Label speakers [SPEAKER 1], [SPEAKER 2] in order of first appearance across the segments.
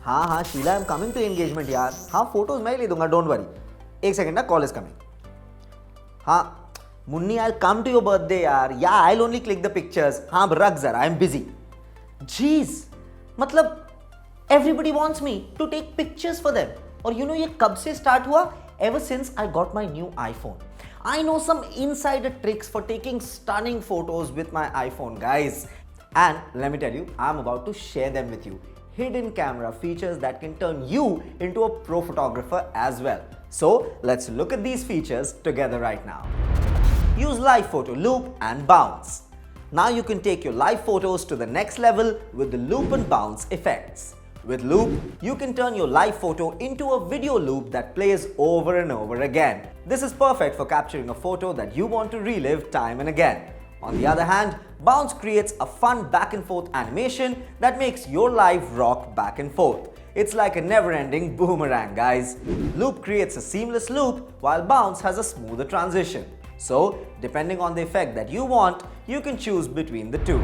[SPEAKER 1] हाँ हाँ Sheela, I am coming to engagement यार. हाँ फोटोज मैं ही ले दूंगा, डोंट वरी. एक सेकंड ना, कॉल इज कमिंग. हाँ Munni, I come to your birthday यार. Yeah I only click the pictures. हाँ रख जरा, आई एम बिजी. जीज, मतलब everybody wants me to take pictures for them. और you know ये कब से start हुआ? Ever since I got my new iPhone. I know some insider tricks for taking stunning photos with my iPhone, guys. And let me tell you, I'm about to share them with you. Hidden camera features that can turn you into a pro photographer as well. So let's look at these features together right now. Use live photo loop and bounce. Now you can take your live photos to the next level with the loop and bounce effects. With loop, you can turn your live photo into a video loop that plays over and over again. This is perfect for capturing a photo that you want to relive time and again. On the other hand, bounce creates a fun back and forth animation that makes your live rock back and forth. It's like a never-ending boomerang, guys. Loop creates a seamless loop while bounce has a smoother transition. So, depending on the effect that you want, you can choose between the two.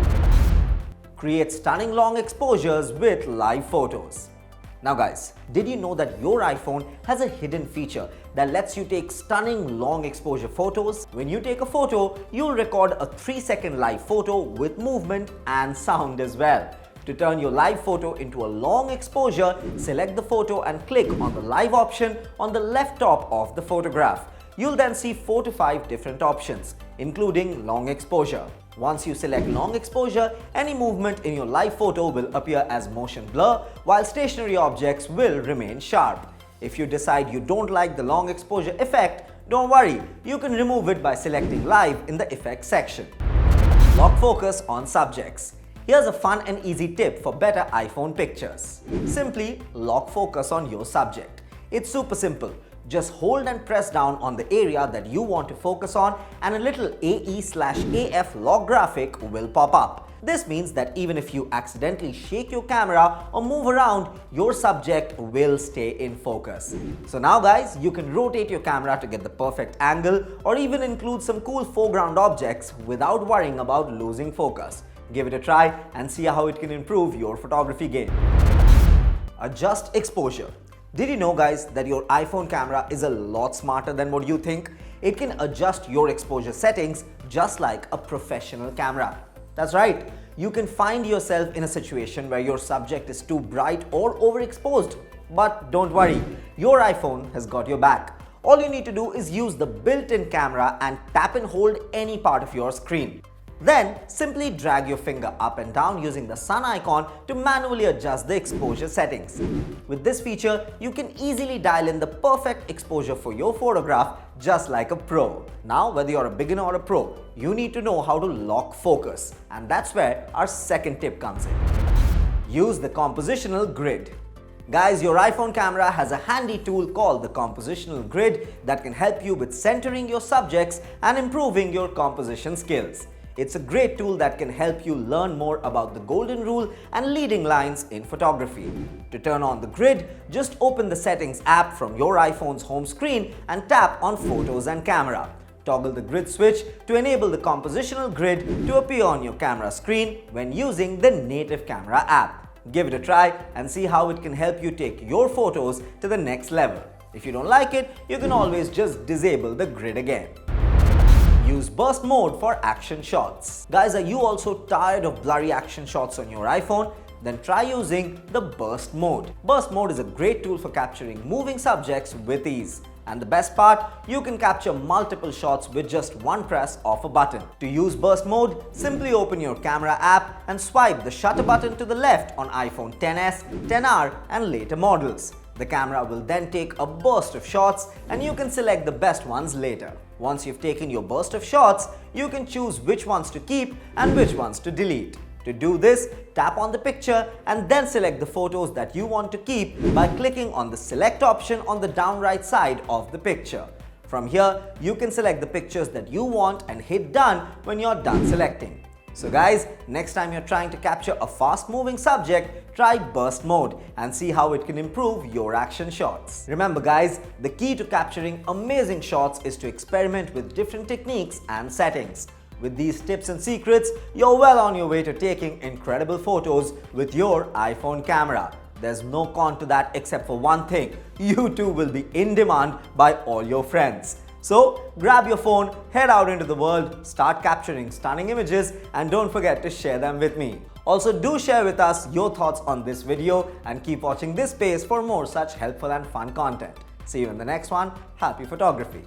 [SPEAKER 1] Create stunning long exposures with live photos. Now guys, did you know that your iPhone has a hidden feature that lets you take stunning long exposure photos? When you take a photo, you'll record a 3-second live photo with movement and sound as well. To turn your live photo into a long exposure, select the photo and click on the live option on the left top of the photograph. You'll then see 4 to 5 different options, including long exposure. Once you select long exposure, any movement in your live photo will appear as motion blur, while stationary objects will remain sharp. If you decide you don't like the long exposure effect, don't worry, you can remove it by selecting live in the effects section. Lock focus on subjects. Here's a fun and easy tip for better iPhone pictures. Simply lock focus on your subject. It's super simple. Just hold and press down on the area that you want to focus on and a little AE/AF lock graphic will pop up. This means that even if you accidentally shake your camera or move around, your subject will stay in focus. So now guys, you can rotate your camera to get the perfect angle or even include some cool foreground objects without worrying about losing focus. Give it a try and see how it can improve your photography game. Adjust exposure. Did you know guys that your iPhone camera is a lot smarter than what you think? It can adjust your exposure settings just like a professional camera. That's right, you can find yourself in a situation where your subject is too bright or overexposed. But don't worry, your iPhone has got your back. All you need to do is use the built-in camera and tap and hold any part of your screen. Then simply drag your finger up and down using the sun icon to manually adjust the exposure settings. With this feature, you can easily dial in the perfect exposure for your photograph just like a pro. Now, whether you're a beginner or a pro, you need to know how to lock focus. And that's where our second tip comes in. Use the Compositional Grid. Guys, your iPhone camera has a handy tool called the Compositional Grid that can help you with centering your subjects and improving your composition skills. It's a great tool that can help you learn more about the golden rule and leading lines in photography. To turn on the grid, just open the Settings app from your iPhone's home screen and tap on Photos and Camera. Toggle the grid switch to enable the Compositional Grid to appear on your camera screen when using the native camera app. Give it a try and see how it can help you take your photos to the next level. If you don't like it, you can always just disable the grid again. Use burst mode for action shots. Guys, are you also tired of blurry action shots on your iPhone? Then try using the burst mode. Burst mode is a great tool for capturing moving subjects with ease. And the best part, you can capture multiple shots with just one press of a button. To use burst mode, simply open your camera app and swipe the shutter button to the left on iPhone XS, XR and later models. The camera will then take a burst of shots and you can select the best ones later. Once you've taken your burst of shots, you can choose which ones to keep and which ones to delete. To do this, tap on the picture and then select the photos that you want to keep by clicking on the select option on the down right side of the picture. From here, you can select the pictures that you want and hit done when you're done selecting. So guys, next time you're trying to capture a fast-moving subject, try burst mode and see how it can improve your action shots. Remember guys, the key to capturing amazing shots is to experiment with different techniques and settings. With these tips and secrets, you're well on your way to taking incredible photos with your iPhone camera. there's no con to that except for one thing: you too will be in demand by all your friends. So grab your phone, head out into the world, start capturing stunning images, and don't forget to share them with me. Also, do share with us your thoughts on this video and keep watching this space for more such helpful and fun content. See you in the next one. Happy photography!